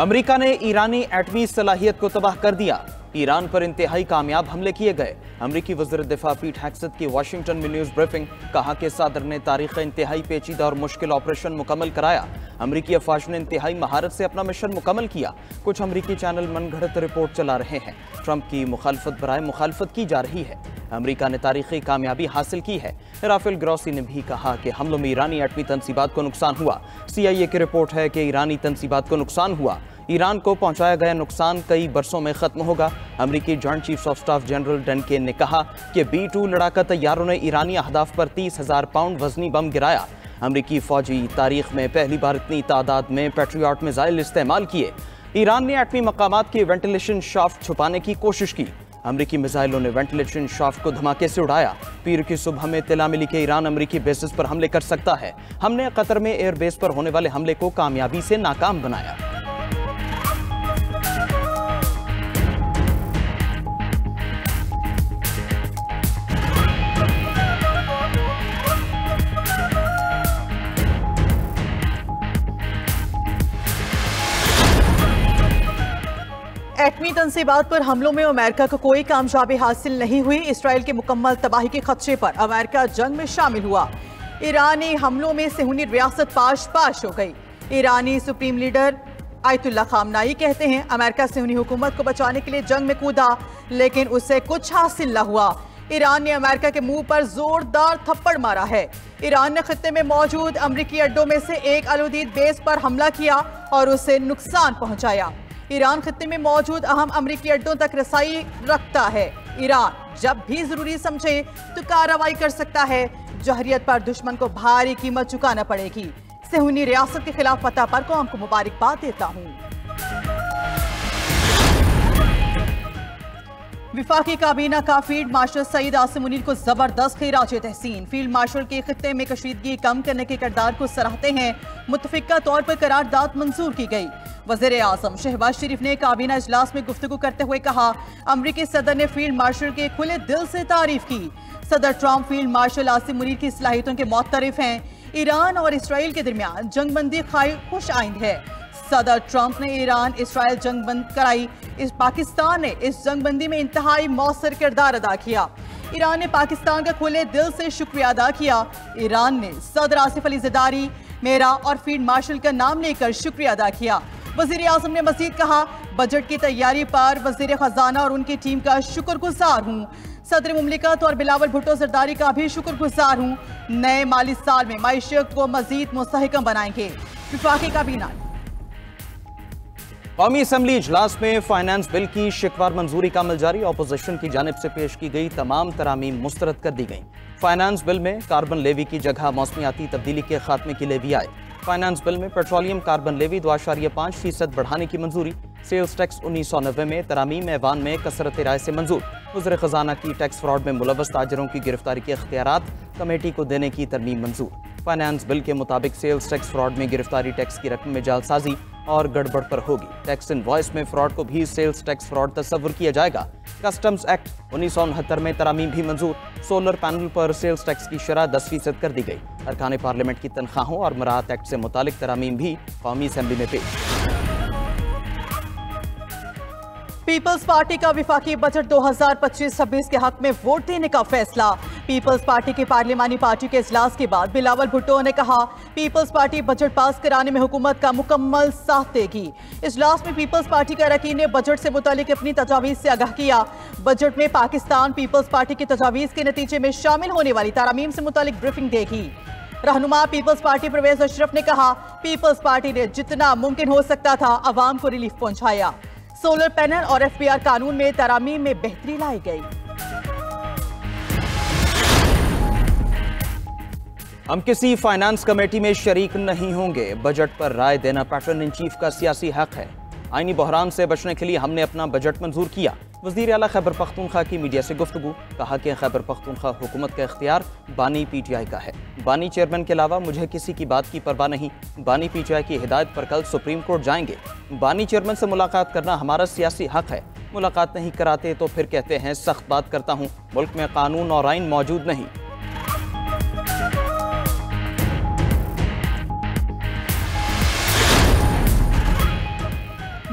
America ने ईरानी एटमी सलाहियत को तबाह कर दिया। ईरान पर इंतहाई कामयाब हमले किए गए। अमरीकी वज़ीर दिफा पीट हेग्सेथ की वाशिंगटन में न्यूज़ ब्रीफिंग। कहा कि सदर ने तारीख इंतहाई पेचीदा और मुश्किल ऑपरेशन मुकम्मल कराया। अमरीकी अफवाज ने इंतहाई महारत से अपना मिशन मुकम्मल किया। कुछ अमरीकी चैनल मनगढ़ंत रिपोर्ट चला रहे हैं। ट्रंप की मुखालफत बराए मुखालफत की जा रही है। अमरीका ने तारीखी कामयाबी हासिल की है। राफेल ग्रॉसी ने भी कहा कि हमलों में ईरानी एटमी तनसीबात को नुकसान हुआ। CIA की रिपोर्ट है कि ईरानी तनसीबात को नुकसान हुआ। ईरान को पहुंचाया गया नुकसान कई बरसों में खत्म होगा। अमरीकी joint chiefs of staff general Duncan ने कहा कि B-2 लड़ाका तैयारों ने ईरानी अहदाफ पर 30,000 पाउंड वजनी बम गिराया। अमरीकी फौजी तारीख में पहली बार इतनी तादाद में पैट्रियट मिसाइल इस्तेमाल किए। ईरान ने एटमी मकामात की वेंटिलेशन शाफ्ट छुपाने की कोशिश की। अमरीकी मिसाइलों ने वेंटिलेशन शाफ्ट को धमाके से उड़ाया। पीर की सुबह में इत्तला मिली कि ईरान अमरीकी बेसिस पर हमले कर सकता है। हमने कतर में एयरबेस पर होने वाले हमले को कामयाबी से नाकाम बनाया। एटमी तनसीबात पर हमलों में अमेरिका को कोई कामयाबी हासिल नहीं हुई। इसराइल की मुकम्मल तबाही के खदशे पर अमेरिका जंग में शामिल हुआ। ईरानी हमलों में सेहूनी रियासत पाश हो गई। ईरानी सुप्रीम लीडर आयतुल्ला खामनाई कहते हैं अमेरिका सेहूनी हुकूमत को बचाने के लिए जंग में कूदा, लेकिन उससे कुछ हासिल न हुआ। ईरान ने अमेरिका के मुंह पर जोरदार थप्पड़ मारा है। ईरान ने खत्ते में मौजूद अमरीकी अड्डों में से एक अलउदीद बेस पर हमला किया और उसे नुकसान पहुंचाया। ईरान खत्ते में मौजूद अहम अमरीकी अड्डों तक रसाई रखता है। ईरान जब भी जरूरी समझे तो कार्रवाई कर सकता है। जहरियत पर दुश्मन को भारी कीमत चुकाना पड़ेगी। सेहूनी रियासत के खिलाफ फतह पर कौम को मुबारकबाद देता हूँ। विफाकी काबीना का फील्ड मार्शल सईद आसिम मुनीर को जबरदस्त खिराज तहसीन। फील्ड मार्शल के खित्ते में कशीदगी कम करने के किरदार को सराहते हैं। मुतफिका तौर पर करारदाद मंजूर की गई। वज़ीर आज़म शहबाज शरीफ ने काबीना इजलास में गुफ्तगू करते हुए कहा अमरीकी सदर ने फील्ड मार्शल के खुले दिल से तारीफ की। सदर Trump field marshal Asim Munir की सलाहियतों के मुअत्तरिफ हैं। ईरान और इसराइल के दरमियान जंगबंदी खुश आइंद है। सदर ट्रंप ने ईरान इसराइल जंग बंद कराई। इस पाकिस्तान ने इस जंगबंदी में इंतहाई मौसर किरदार अदा किया। ईरान ने पाकिस्तान का खुले दिल से शुक्रिया अदा किया। ईरान ने सदर आसिफ अली ज़रदारी, मेरा और फील्ड मार्शल का नाम लेकर शुक्रिया अदा किया। वज़ीर आज़म ने मज़ीद कहा बजट की तैयारी पर वज़ीर ख़जाना और उनकी टीम का शुक्रगुजार हूँ। सदर मुमलिकत और बिलावल भुट्टो ज़रदारी का भी शुक्रगुजार हूँ। नए माली साल में मईशत को मज़ीद मुस्तहकम बनाएंगे। विफाकी काबीना कौमी असम्बली इजलास में फाइनेंस बिल की शिकवार मंजूरी का अमल जारी। अपोजिशन की जानिब से पेश की गई तमाम तरामीम मुस्तरद कर दी गई। फाइनेंस बिल में कार्बन लेवी की जगह मौसमियाती तब्दीली के खात्मे की लेवी आए। फाइनेंस बिल में पेट्रोलियम कार्बन लेवी 2.5% बढ़ाने की मंजूरी। सेल्स टैक्स 1990 में तरामीम ऐवान में कसरत राय से मंजूर। वज़ीर ख़जाना की टैक्स फ्रॉड में मुलव्वस ताजरों की गिरफ्तारी के इख्तियारात कमेटी को देने की तरमीम मंजूर। फाइनेंस बिल के मुताबिक सेल्स टैक्स फ्रॉड में गिरफ्तारी टैक्स की रकम में जालसाजी और गड़बड़ पर होगी। टैक्स इनवॉइस में फ्रॉड को भी सेल्स टैक्स फ्रॉड तस्वुर किया जाएगा। कस्टम्स एक्ट 1969 में तरामीम भी मंजूर। सोलर पैनल पर सेल्स टैक्स की शरह 10% कर दी गई। अरकान पार्लियामेंट की तनख्वाहों और मराहत एक्ट से मुतालिक तरामीम भी कौमी असम्बली में पेश। पीपल्स पार्टी का विफाकी बजट 2025-26 के हक में वोट देने का फैसला। पीपल्स पार्टी की पार्लिमानी पार्टी के इजलास के बाद बिलावल भुट्टो ने कहा पीपल्स पार्टी बजट पास कराने में हुकूमत का मुकम्मल साथ देगी। इजलास में पीपल्स पार्टी के अरकान ने बजट से मुतालिक अपनी तजावीज़ से आगाह किया। बजट में पाकिस्तान पीपल्स पार्टी की तजावीज़ के नतीजे में शामिल होने वाली तरामीम से मुतालिक ब्रीफिंग देगी। रहनुमा पीपल्स पार्टी परवेज अशरफ ने कहा पीपल्स पार्टी ने जितना मुमकिन हो सकता था अवाम को रिलीफ पहुंचाया। सोलर पैनल और FBR कानून में तरामीम में बेहतरी लाई गई। हम किसी फाइनेंस कमेटी में शरीक नहीं होंगे। बजट पर राय देना पैटर्न इन चीफ का सियासी हक है। आईनी बहरान से बचने के लिए हमने अपना बजट मंजूर किया। वज़ीर आला खैबर पख्तूनख्वा की मीडिया से गुफ्तगू। कहा कि खैबर पख्तूनख्वा हुकूमत का इख्तियार बानी PTI का है। बानी चेयरमैन के अलावा मुझे किसी की बात की परवाह नहीं। बानी PTI की हिदायत पर कल सुप्रीम कोर्ट जाएंगे। बानी चेयरमैन से मुलाकात करना हमारा सियासी हक है। मुलाकात नहीं कराते तो फिर कहते हैं सख्त बात करता हूँ। मुल्क में कानून और आइन मौजूद नहीं।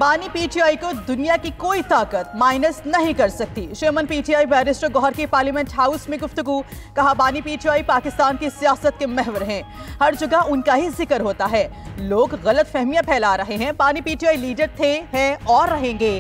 बानी पीटीआई को दुनिया की कोई ताकत माइनस नहीं कर सकती। चेयरमैन पीटीआई बैरिस्टर गौहर की पार्लियामेंट हाउस में गुफ्तगू। कहा, बानी पीटीआई पाकिस्तान की सियासत के महवर हैं, हर जगह उनका ही जिक्र होता है। लोग गलत फहमियां फैला रहे हैं। बानी पीटीआई लीडर थे, हैं और रहेंगे।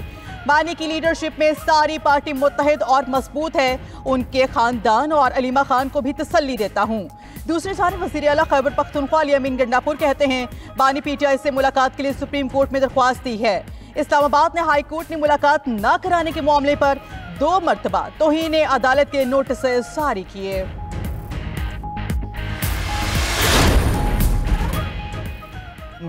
बानी की लीडरशिप में सारी पार्टी मुत्तहिद और मजबूत है। उनके खानदान और अलीमा खान को भी तसल्ली देता हूँ। दूसरी जानिब वज़ीर आला खैबर पख्तूनख्वा अली अमीन गंडापुर कहते हैं, बानी पीटीआई से मुलाकात के लिए सुप्रीम कोर्ट में दरख्वास्त दी है। इस्लामाबाद ने हाई कोर्ट ने मुलाकात न कराने के मामले पर 2 मरतबा तौहीन अदालत के नोटिस जारी किए।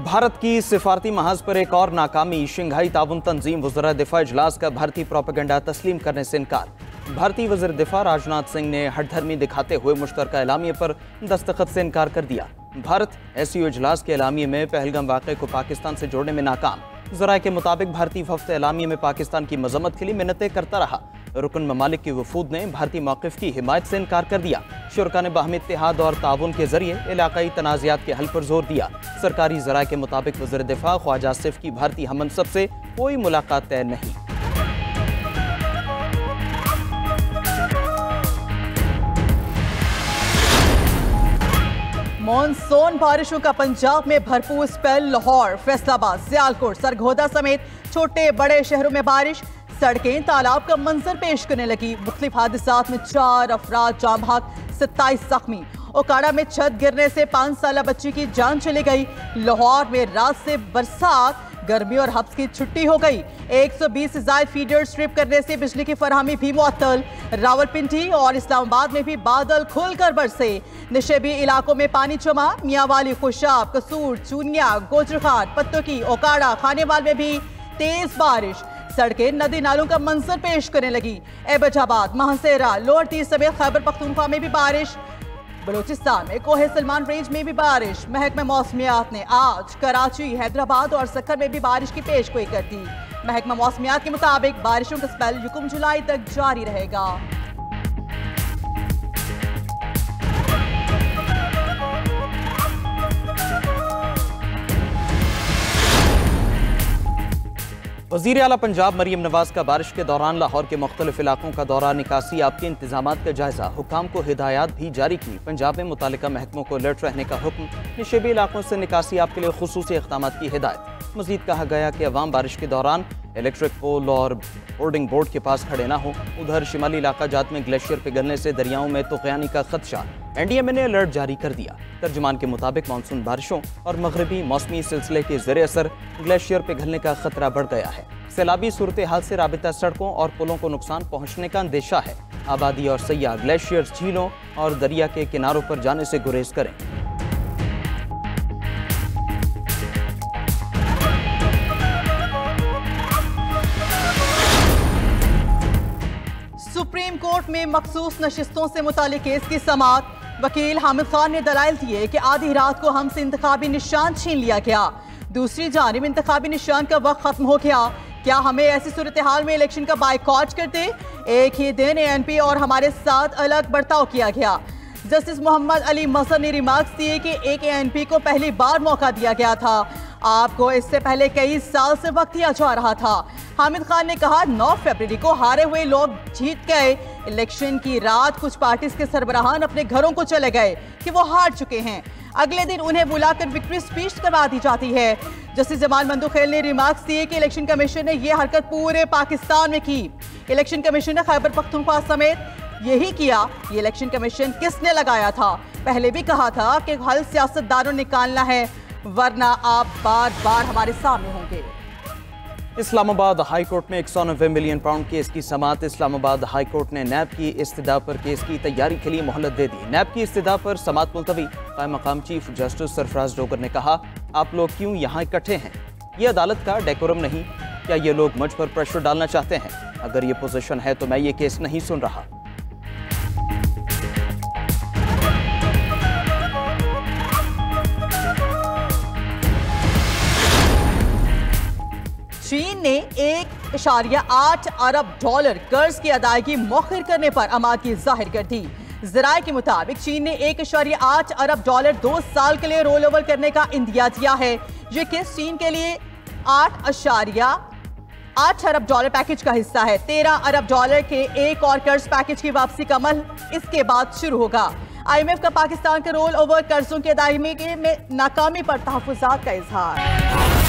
भारत की सिफारती महाज पर एक और नाकामी। शंघाई ताउन तंजीम वज़रा दिफा इजलास का भारतीय प्रोपेगेंडा तस्लीम करने से इनकार। भारतीय वज़ीर दिफा राजनाथ सिंह ने हठधर्मी दिखाते हुए मुश्तरका एलामिये पर दस्तखत से इनकार कर दिया। भारत एससीओ इजलास के एलामिये में पहलगाम वाक़े को पाकिस्तान से जोड़ने में नाकाम। ज़राए के मुताबिक भारतीय वफ़द एलामिये में पाकिस्तान की मजम्मत के लिए मिन्नतें करता रहा। रुकन ममालिक की वफूद ने भारतीय मौक़िफ़ की हिमायत से इनकार कर दिया। शुरका ने बाहमी इत्तेहाद और ताउन के जरिए इलाकाई तनाज़ात के हल पर जोर दिया। सरकारी ज़राए के मुताबिक वज़ीर दिफा ख्वाजा आसिफ की भारतीय हममनसब से कोई मुलाकात तय नहीं। मॉनसून बारिशों का पंजाब में भरपूर स्पेल। लाहौर, फैसलाबाद, सियालकोट, सरगोदा समेत छोटे बड़े शहरों में बारिश। सड़कें तालाब का मंजर पेश करने लगी। मुख्तलिफ हादसात में 4 अफराद जाँ बहक, 27 जख्मी। ओकाड़ा में छत गिरने से 5 साला बच्ची की जान चली गई। लाहौर में रात से बरसात, गर्मी और हब्स की छुट्टी हो गई। 120 से ज्यादा फीडर स्ट्रिप करने से बिजली की फरहमी भी मुअत्तल। रावलपिंडी और इस्लामाबाद में भी बादल खुलकर बरसे। निशेबी इलाकों में पानी जमा। मियांवाली, खुशाब, कसूर, चूनिया, गोजरखान, पत्तोकी, ओकाड़ा, खानेवाल में भी तेज बारिश। सड़कें नदी नालों का मंजर पेश करने लगी। एबटाबाद, महासेरा, लोअर तीर समेत खैबर पख्तूनख्वा में भी बारिश। बलूचिस्तान में कोहे सलमान रेंज में भी बारिश। महकमा मौसमियात ने आज कराची, हैदराबाद और सक्कर में भी बारिश की पेशगोई कर दी। महकमा मौसमियात के मुताबिक बारिशों का स्पेल 1 जुलाई तक जारी रहेगा। वज़ीर आला पंजाब मरियम नवाज का बारिश के दौरान लाहौर के मुख्तलिफ इलाकों का दौरा, निकासी आपके इंतजामात का जायजा। हुकाम को हिदायत भी जारी की। पंजाब में मुतालिका महकमों को अलर्ट रहने का हुक्म। निशेबी इलाकों से निकासी आप के लिए खुसूसी इक़दाम की हिदायत। मजीद कहा गया कि अवाम बारिश के दौरान इलेक्ट्रिक पोल और होर्डिंग बोर्ड के पास खड़े ना हो। उधर शिमाली इलाका जात में ग्लेशियर पिघलने से दरियाओं में तुग़यानी का खदशा। एनडीएमए ने अलर्ट जारी कर दिया। तर्जुमान के मुताबिक मानसून बारिशों और मगरबी मौसमी सिलसिले के ज़ेरे असर ग्लेशियर पिघलने का खतरा बढ़ गया है। सैलाबी सूरत हाल से राबिता सड़कों और पुलों को नुकसान पहुंचने का अंदेशा है। आबादी और सयाह ग्लेशियर, झीलों और दरिया के किनारों पर जाने से गुरेज करें। सुप्रीम कोर्ट में मखसूस नशिस्तों से मुतालिक केस की समाअत। वकील हामिद खान ने दलाइल दिए कि आधी रात को हमसे इंतखाबी निशान छीन लिया गया। दूसरी जानिब इंतखाबी निशान का वक्त खत्म हो गया। क्या हमें ऐसी सूरत हाल में इलेक्शन का बायकॉट करते? एक ही दिन एएनपी और हमारे साथ अलग बर्ताव किया गया। जस्टिस मोहम्मद अली मसर ने रिमार्क्स दिए कि एक एएनपी को पहली बार मौका दिया गया था। आपको इससे पहले कई साल से वक्त दिया जा रहा था। हामिद खान ने कहा, 9 फरवरी को हारे हुए लोग जीत गए। इलेक्शन की रात कुछ पार्टीज के सरबराहान अपने घरों को चले गए कि वो हार चुके हैं। अगले दिन उन्हें बुलाकर विक्ट्री स्पीच करवा दी जाती है। जस्टिस जमाल मंदुखेल ने रिमार्क्स दिए कि इलेक्शन कमीशन ने यह हरकत पूरे पाकिस्तान में की। इलेक्शन कमीशन ने खैबर पख्तूनख्वा समेत यही किया। ये इलेक्शन कमीशन किसने लगाया था? पहले भी कहा था कि हल सियासतदानों ने निकालना है, वरना आप बार बार हमारे सामने होंगे। इस्लामाबाद हाई कोर्ट में 190 मिलियन पाउंड केस की समाअत। इस्लामाबाद हाई कोर्ट ने नैब की इस्तदा पर केस की तैयारी के लिए मोहलत दे दी। नैब की इस्तदा पर समाअत मुलतवी। कायम मकाम चीफ जस्टिस सरफराज डोगर ने कहा, आप लोग क्यों यहाँ इकट्ठे हैं? ये अदालत का डेकोरम नहीं। क्या ये लोग मुझ पर प्रेशर डालना चाहते हैं? अगर ये पोजीशन है तो मैं ये केस नहीं सुन रहा। चीन ने $1.8 अरब कर्ज की अदायगी मौखिर करने पर आमादगी जाहिर कर दी। ज़राए के मुताबिक चीन ने $1.8 अरब 2 साल के लिए रोल ओवर करने का इंदिया दिया है। ये केस चीन के लिए $8.8 अरब पैकेज का हिस्सा है। $13 अरब के एक और कर्ज पैकेज की वापसी का अमल इसके बाद शुरू होगा। IMF का पाकिस्तान के रोल ओवर कर्जों की अदायगी में नाकामी पर तहफ्फुज़ात का इजहार।